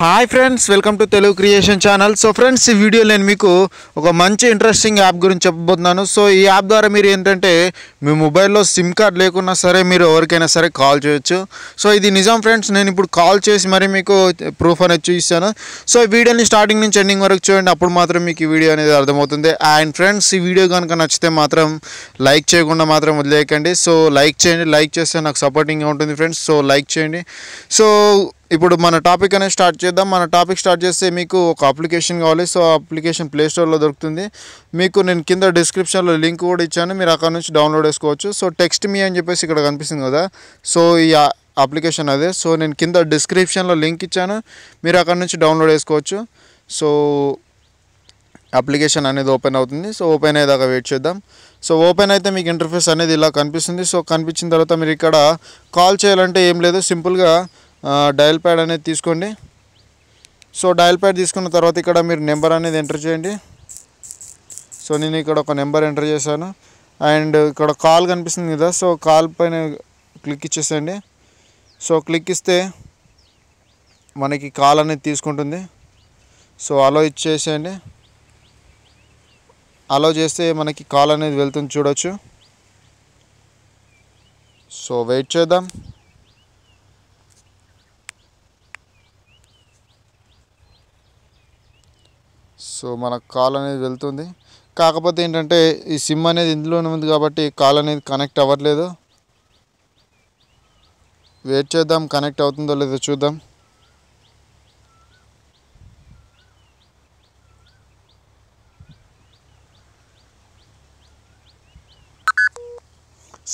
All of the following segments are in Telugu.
Hi friends, welcome to Telugu creation channel. So friends, ఈ వీడియో నేను మీకు ఒక మంచి ఇంట్రెస్టింగ్ యాప్ గురించి చెప్పబోతున్నాను. సో ఈ యాప్ ద్వారా మీరు ఏంటంటే మీ మొబైల్లో సిమ్ కార్డ్ లేకున్నా సరే మీరు ఎవరికైనా సరే కాల్ చేయొచ్చు. సో ఇది నిజం ఫ్రెండ్స్, నేను ఇప్పుడు కాల్ చేసి మరి మీకు ప్రూఫ్ అనేది చూపిస్తాను. సో ఈ వీడియోని స్టార్టింగ్ నుంచి ఎండింగ్ వరకు చూడండి, అప్పుడు మాత్రం మీకు ఈ వీడియో అనేది అర్థమవుతుంది. అండ్ ఫ్రెండ్స్, ఈ వీడియో కనుక నచ్చితే మాత్రం లైక్ చేయకుండా మాత్రం వదిలేయకండి. సో లైక్ చేయండి, లైక్ చేస్తే నాకు సపోర్టింగ్గా ఉంటుంది ఫ్రెండ్స్. సో లైక్ చేయండి. సో ఇప్పుడు మన టాపిక్ అనేది స్టార్ట్ చేద్దాం. మన టాపిక్ స్టార్ట్ చేస్తే మీకు ఒక అప్లికేషన్ కావాలి. సో అప్లికేషన్ ప్లేస్టోర్లో దొరుకుతుంది. మీకు నేను కింద డిస్క్రిప్షన్లో లింక్ కూడా ఇచ్చాను, మీరు అక్కడ నుంచి డౌన్లోడ్ చేసుకోవచ్చు. సో టెక్స్ట్ మీ అని చెప్పేసి ఇక్కడ కనిపిస్తుంది కదా, సో ఈ అప్లికేషన్ అదే. సో నేను కింద డిస్క్రిప్షన్లో లింక్ ఇచ్చాను, మీరు అక్కడ నుంచి డౌన్లోడ్ చేసుకోవచ్చు. సో అప్లికేషన్ అనేది ఓపెన్ అవుతుంది. సో ఓపెన్ అయ్యేదాకా వెయిట్ చేద్దాం. సో ఓపెన్ అయితే మీకు ఇంటర్ఫేస్ అనేది ఇలా కనిపిస్తుంది. సో కనిపించిన తర్వాత మీరు ఇక్కడ కాల్ చేయాలంటే ఏం లేదు, సింపుల్గా డయల్ ప్యాడ్ అనేది తీసుకోండి. సో డయల్ ప్యాడ్ తీసుకున్న తర్వాత ఇక్కడ మీరు నెంబర్ అనేది ఎంటర్ చేయండి. సో నేను ఇక్కడ ఒక నెంబర్ ఎంటర్ చేశాను. అండ్ ఇక్కడ కాల్ కనిపిస్తుంది కదా, సో కాల్ పైన క్లిక్ ఇచ్చేసేయండి. సో క్లిక్ ఇస్తే మనకి కాల్ అనేది తీసుకుంటుంది. సో అలో ఇచ్చేసేయండి. అలో చేస్తే మనకి కాల్ అనేది వెళ్తుంది, చూడొచ్చు. సో వెయిట్ చేద్దాం. సో మనకు కాల్ అనేది వెళ్తుంది. కాకపోతే ఏంటంటే ఈ సిమ్ అనేది ఇందులోనే ఉంది కాబట్టి కాల్ అనేది కనెక్ట్ అవ్వట్లేదు. వెయిట్ చేద్దాం, కనెక్ట్ అవుతుందో లేదో చూద్దాం.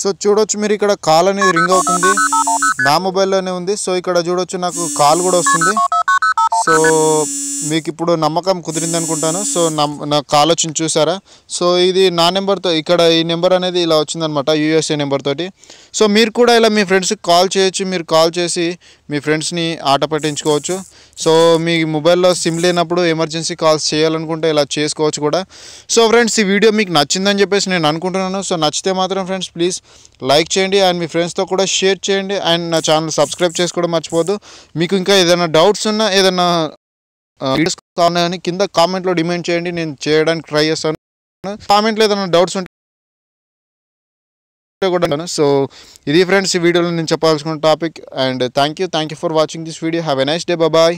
సో చూడొచ్చు, మీరు ఇక్కడ కాల్ అనేది రింగ్ అవుతుంది, నా మొబైల్లోనే ఉంది. సో ఇక్కడ చూడొచ్చు, నాకు కాల్ కూడా వస్తుంది. సో మీకు ఇప్పుడు నమ్మకం కుదిరింది అనుకుంటాను. సో నా కాల్ వచ్చింది, చూసారా. సో ఇది నా నెంబర్తో, ఇక్కడ ఈ నెంబర్ అనేది ఇలా వచ్చిందనమాట, యూఎస్ఏ నెంబర్ తోటి. సో మీరు కూడా ఇలా మీ ఫ్రెండ్స్కి కాల్ చేయొచ్చు. మీరు కాల్ చేసి మీ ఫ్రెండ్స్ని ఆట పట్టించుకోవచ్చు. సో మీ మొబైల్లో సిమ్ లేనప్పుడు ఎమర్జెన్సీ కాల్స్ చేయాలనుకుంటే ఇలా చేసుకోవచ్చు కూడా. సో ఫ్రెండ్స్, ఈ వీడియో మీకు నచ్చిందని చెప్పేసి నేను అనుకుంటున్నాను. సో నచ్చితే మాత్రం ఫ్రెండ్స్ ప్లీజ్ లైక్ చేయండి, అండ్ మీ ఫ్రెండ్స్తో కూడా షేర్ చేయండి, అండ్ నా ఛానల్ సబ్స్క్రైబ్ చేసుకోవడం మర్చిపోద్దు. మీకు ఇంకా ఏదైనా డౌట్స్ ఉన్నా, ఏదైనా వీడియోస్ కావాలని కింద కామెంట్లో డిమాండ్ చేయండి, నేను చేయడానికి ట్రై చేస్తాను. కామెంట్లో ఏదైనా డౌట్స్ ఉంటే కూడా. సో ఇది ఫ్రెండ్స్, ఈ వీడియోలో నేను చెప్పాల్సిన topic. And thank you for watching this video. Have a nice day. Bye.